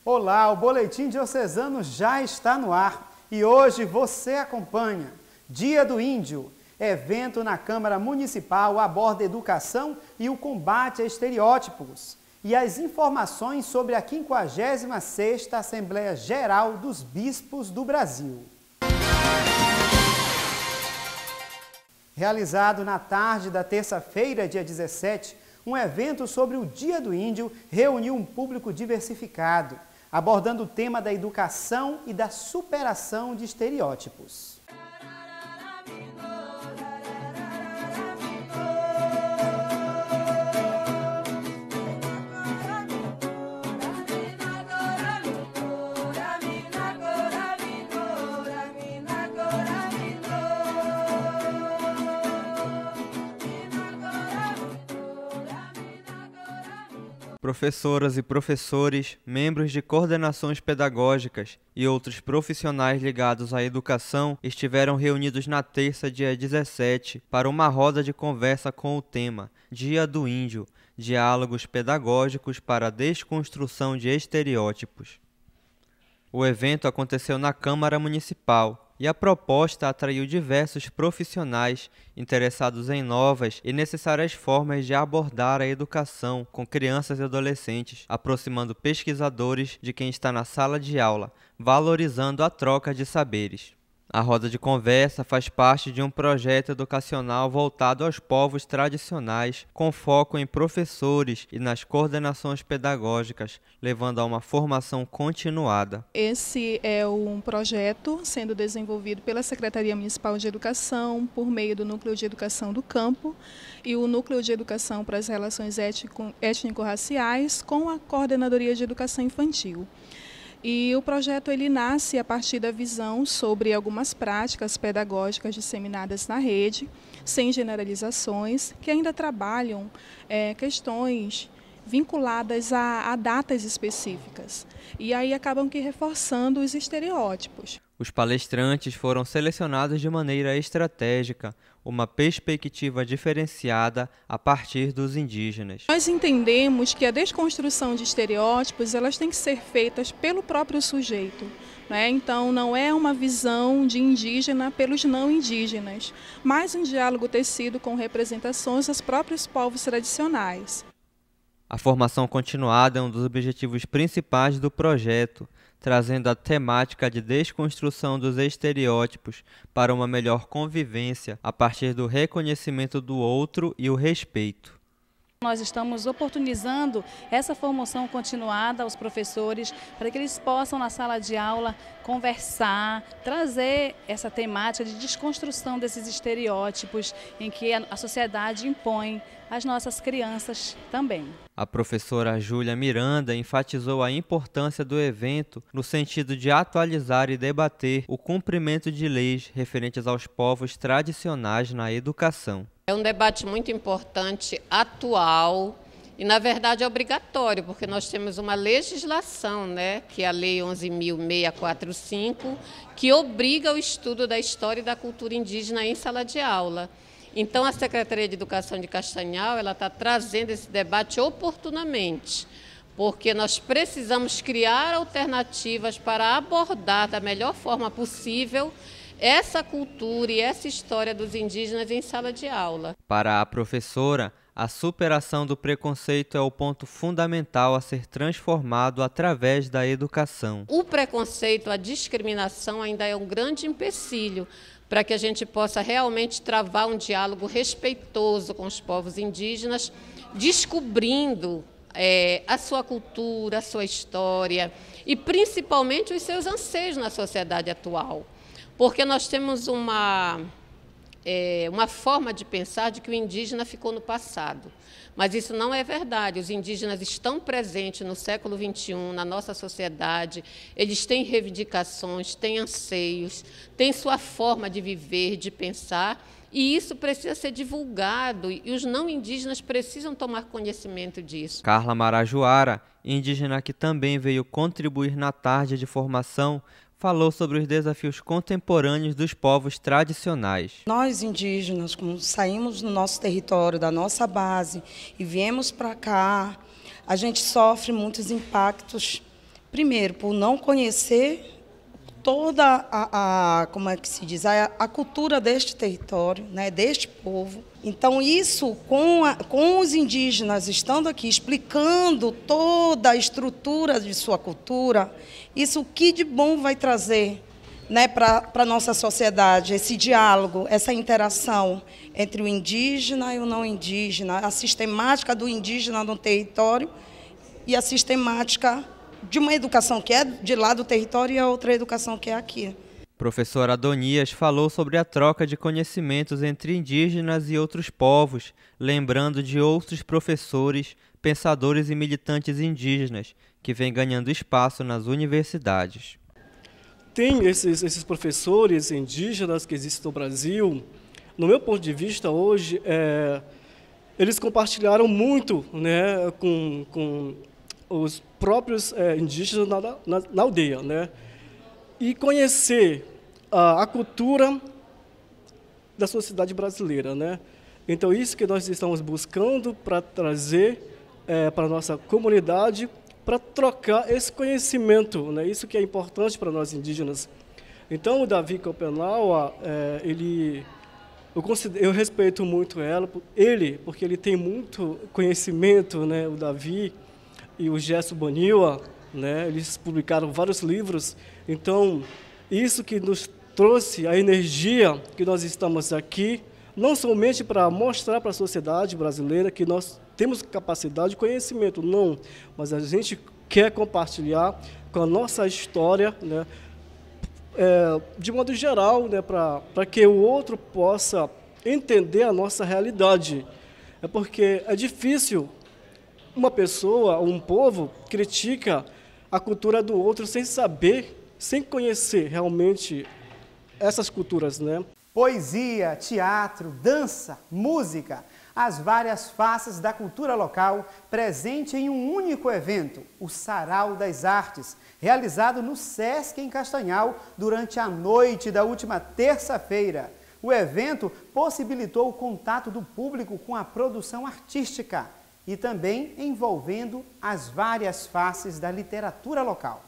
Olá, o Boletim Diocesano já está no ar e hoje você acompanha Dia do Índio, evento na Câmara Municipal aborda educação e o combate a estereótipos e as informações sobre a 56ª Assembleia Geral dos Bispos do Brasil. Realizado na tarde da terça-feira, dia 17, um evento sobre o Dia do Índio reuniu um público diversificado, abordando o tema da educação e da superação de estereótipos. Professoras e professores, membros de coordenações pedagógicas e outros profissionais ligados à educação estiveram reunidos na terça, dia 17, para uma roda de conversa com o tema Dia do Índio, diálogos pedagógicos para a desconstrução de estereótipos. O evento aconteceu na Câmara Municipal e a proposta atraiu diversos profissionais interessados em novas e necessárias formas de abordar a educação com crianças e adolescentes, aproximando pesquisadores de quem está na sala de aula, valorizando a troca de saberes. A roda de conversa faz parte de um projeto educacional voltado aos povos tradicionais, com foco em professores e nas coordenações pedagógicas, levando a uma formação continuada. Esse é um projeto sendo desenvolvido pela Secretaria Municipal de Educação, por meio do Núcleo de Educação do Campo e o Núcleo de Educação para as Relações Étnico-Raciais, com a Coordenadoria de Educação Infantil. E o projeto ele nasce a partir da visão sobre algumas práticas pedagógicas disseminadas na rede, sem generalizações, que ainda trabalham questões vinculadas a datas específicas. E aí acabam que reforçando os estereótipos. Os palestrantes foram selecionados de maneira estratégica, uma perspectiva diferenciada a partir dos indígenas. Nós entendemos que a desconstrução de estereótipos elas têm que ser feitas pelo próprio sujeito, né? Então não é uma visão de indígena pelos não indígenas, mas um diálogo tecido com representações dos próprios povos tradicionais. A formação continuada é um dos objetivos principais do projeto, trazendo a temática de desconstrução dos estereótipos para uma melhor convivência a partir do reconhecimento do outro e o respeito. Nós estamos oportunizando essa formação continuada aos professores para que eles possam, na sala de aula, conversar, trazer essa temática de desconstrução desses estereótipos em que a sociedade impõe às nossas crianças também. A professora Júlia Miranda enfatizou a importância do evento no sentido de atualizar e debater o cumprimento de leis referentes aos povos tradicionais na educação. É um debate muito importante, atual e, na verdade, é obrigatório, porque nós temos uma legislação, que é a Lei 11.645, que obriga o estudo da história e da cultura indígena em sala de aula. Então, a Secretaria de Educação de Castanhal está trazendo esse debate oportunamente, porque nós precisamos criar alternativas para abordar da melhor forma possível essa cultura e essa história dos indígenas em sala de aula. Para a professora, a superação do preconceito é o ponto fundamental a ser transformado através da educação. O preconceito, a discriminação ainda é um grande empecilho para que a gente possa realmente travar um diálogo respeitoso com os povos indígenas, descobrindo a sua cultura, a sua história e principalmente os seus anseios na sociedade atual. Porque nós temos uma forma de pensar de que o indígena ficou no passado. Mas isso não é verdade. Os indígenas estão presentes no século XXI, na nossa sociedade. Eles têm reivindicações, têm anseios, têm sua forma de viver, de pensar. E isso precisa ser divulgado e os não indígenas precisam tomar conhecimento disso. Carla Marajoara, indígena que também veio contribuir na tarde de formação, falou sobre os desafios contemporâneos dos povos tradicionais. Nós indígenas, como saímos do nosso território, da nossa base e viemos para cá, a gente sofre muitos impactos Primeiro, por não conhecer toda como é que se diz, a cultura deste território, né, deste povo. Então, isso, com os indígenas estando aqui, explicando toda a estrutura de sua cultura, isso o que de bom vai trazer, né, para a nossa sociedade, esse diálogo, essa interação entre o indígena e o não indígena, a sistemática do indígena no território e a sistemática de uma educação que é de lá do território e a outra educação que é aqui. Professor Adonias falou sobre a troca de conhecimentos entre indígenas e outros povos, lembrando de outros professores, pensadores e militantes indígenas que vêm ganhando espaço nas universidades. Tem esses professores indígenas que existem no Brasil. No meu ponto de vista, hoje, eles compartilharam muito, né, com os próprios indígenas na aldeia, né? E conhecer a cultura da sociedade brasileira, né? Então, isso que nós estamos buscando para trazer para a nossa comunidade, para trocar esse conhecimento, né? Isso que é importante para nós indígenas. Então, o Davi Kopenawa, eu respeito muito ele, porque ele tem muito conhecimento, né? O Davi e o Gesso Boniwa, né? Eles publicaram vários livros. Então, isso que nos trouxe a energia que nós estamos aqui, não somente para mostrar para a sociedade brasileira que nós temos capacidade de conhecimento, não, mas a gente quer compartilhar com a nossa história, né? De modo geral, né? Para que o outro possa entender a nossa realidade. É porque é difícil uma pessoa, um povo, critica a cultura do outro sem saber, sem conhecer realmente essas culturas, né? Poesia, teatro, dança, música, as várias faces da cultura local presente em um único evento, o Sarau das Artes, realizado no Sesc em Castanhal durante a noite da última terça-feira. O evento possibilitou o contato do público com a produção artística e também envolvendo as várias faces da literatura local.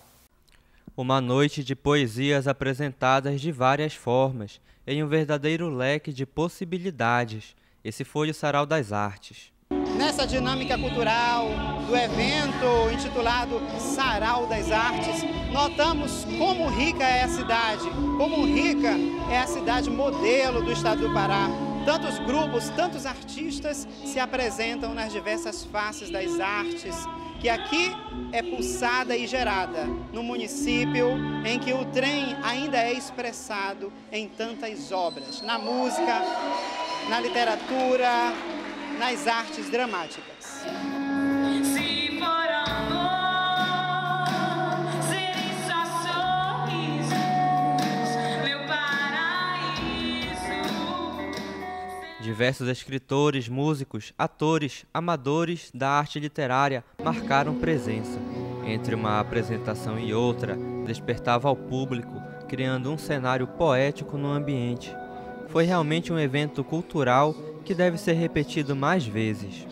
Uma noite de poesias apresentadas de várias formas, em um verdadeiro leque de possibilidades. Esse foi o Sarau das Artes. Nessa dinâmica cultural do evento intitulado Sarau das Artes, notamos como rica é a cidade, como rica é a cidade modelo do estado do Pará. Tantos grupos, tantos artistas se apresentam nas diversas faces das artes, que aqui é pulsada e gerada, no município em que o trem ainda é expressado em tantas obras, na música, na literatura, nas artes dramáticas. Diversos escritores, músicos, atores, amadores da arte literária marcaram presença. Entre uma apresentação e outra, despertava ao público, criando um cenário poético no ambiente. Foi realmente um evento cultural que deve ser repetido mais vezes.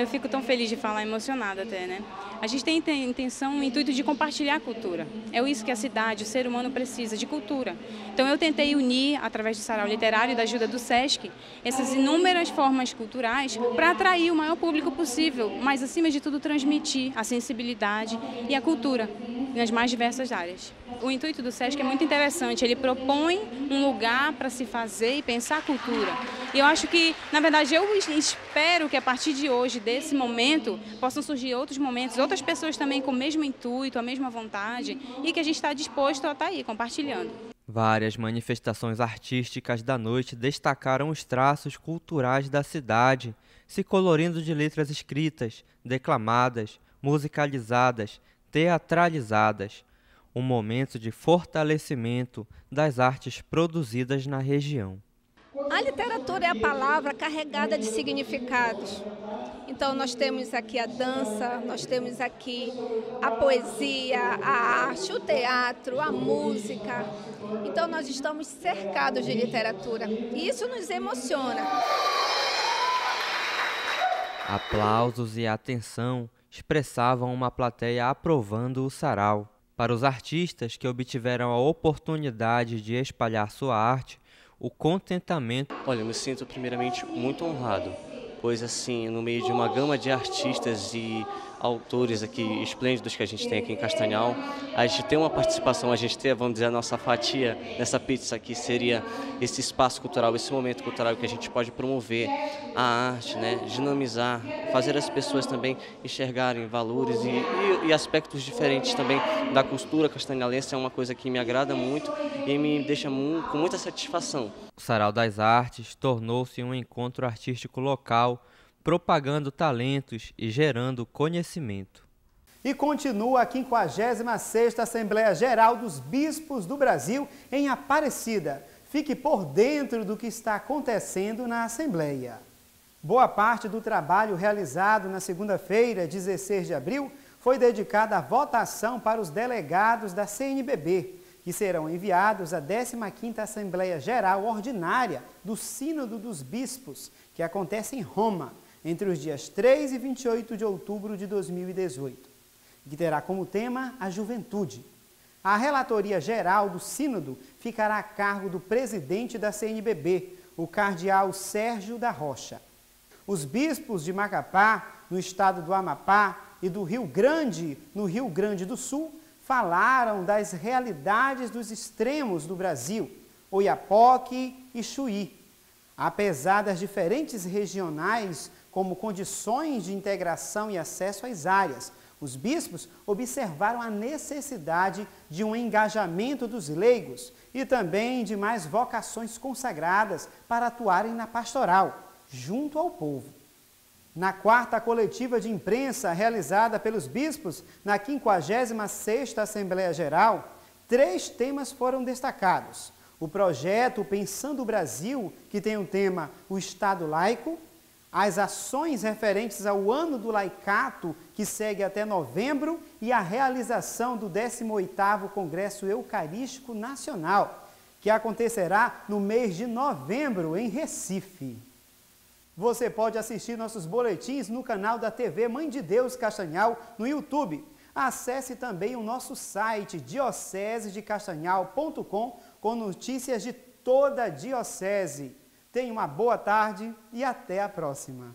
Eu fico tão feliz de falar, emocionada até, né? A gente tem intenção, o intuito de compartilhar a cultura. É isso que a cidade, o ser humano precisa, de cultura. Então eu tentei unir, através do Sarau Literário e da ajuda do Sesc, essas inúmeras formas culturais para atrair o maior público possível, mas acima de tudo transmitir a sensibilidade e a cultura nas mais diversas áreas. O intuito do Sesc é muito interessante, ele propõe um lugar para se fazer e pensar a cultura. E eu acho que, na verdade, eu espero que a partir de hoje, desse momento, possam surgir outros momentos, outras pessoas também com o mesmo intuito, a mesma vontade, e que a gente está disposto a estar aí, compartilhando. Várias manifestações artísticas da noite destacaram os traços culturais da cidade, se colorindo de letras escritas, declamadas, musicalizadas, teatralizadas. Um momento de fortalecimento das artes produzidas na região. A literatura é a palavra carregada de significados. Então nós temos aqui a dança, nós temos aqui a poesia, a arte, o teatro, a música. Então nós estamos cercados de literatura e isso nos emociona. Aplausos e atenção expressavam uma plateia aprovando o sarau. Para os artistas que obtiveram a oportunidade de espalhar sua arte, o contentamento... Olha, eu me sinto primeiramente muito honrado, pois assim, no meio de uma gama de artistas e autores aqui esplêndidos que a gente tem aqui em Castanhal, a gente tem uma participação, a gente tem, vamos dizer, a nossa fatia nessa pizza que seria esse espaço cultural, esse momento cultural que a gente pode promover a arte, né, dinamizar, fazer as pessoas também enxergarem valores e aspectos diferentes também da cultura castanhalense. É uma coisa que me agrada muito e me deixa com muita satisfação. O Sarau das Artes tornou-se um encontro artístico local, propagando talentos e gerando conhecimento. E continua a 56ª Assembleia Geral dos Bispos do Brasil em Aparecida. Fique por dentro do que está acontecendo na Assembleia. Boa parte do trabalho realizado na segunda-feira, 16 de abril, foi dedicada à votação para os delegados da CNBB, que serão enviados à 15ª Assembleia Geral Ordinária do Sínodo dos Bispos, que acontece em Roma, entre os dias 3 e 28 de outubro de 2018, que terá como tema a juventude. A relatoria geral do Sínodo ficará a cargo do presidente da CNBB, o cardeal Sérgio da Rocha. Os bispos de Macapá, no estado do Amapá, e do Rio Grande, no Rio Grande do Sul, falaram das realidades dos extremos do Brasil, Oiapoque e Chuí. Apesar das diferentes regionais como condições de integração e acesso às áreas, os bispos observaram a necessidade de um engajamento dos leigos e também de mais vocações consagradas para atuarem na pastoral, junto ao povo. Na quarta coletiva de imprensa realizada pelos bispos na 56ª Assembleia Geral, 3 temas foram destacados. O projeto Pensando o Brasil, que tem o tema O Estado Laico, as ações referentes ao Ano do Laicato, que segue até novembro, e a realização do 18º Congresso Eucarístico Nacional, que acontecerá no mês de novembro em Recife. Você pode assistir nossos boletins no canal da TV Mãe de Deus Castanhal no YouTube. Acesse também o nosso site diocesedecastanhal.com com notícias de toda a diocese. Tenha uma boa tarde e até a próxima.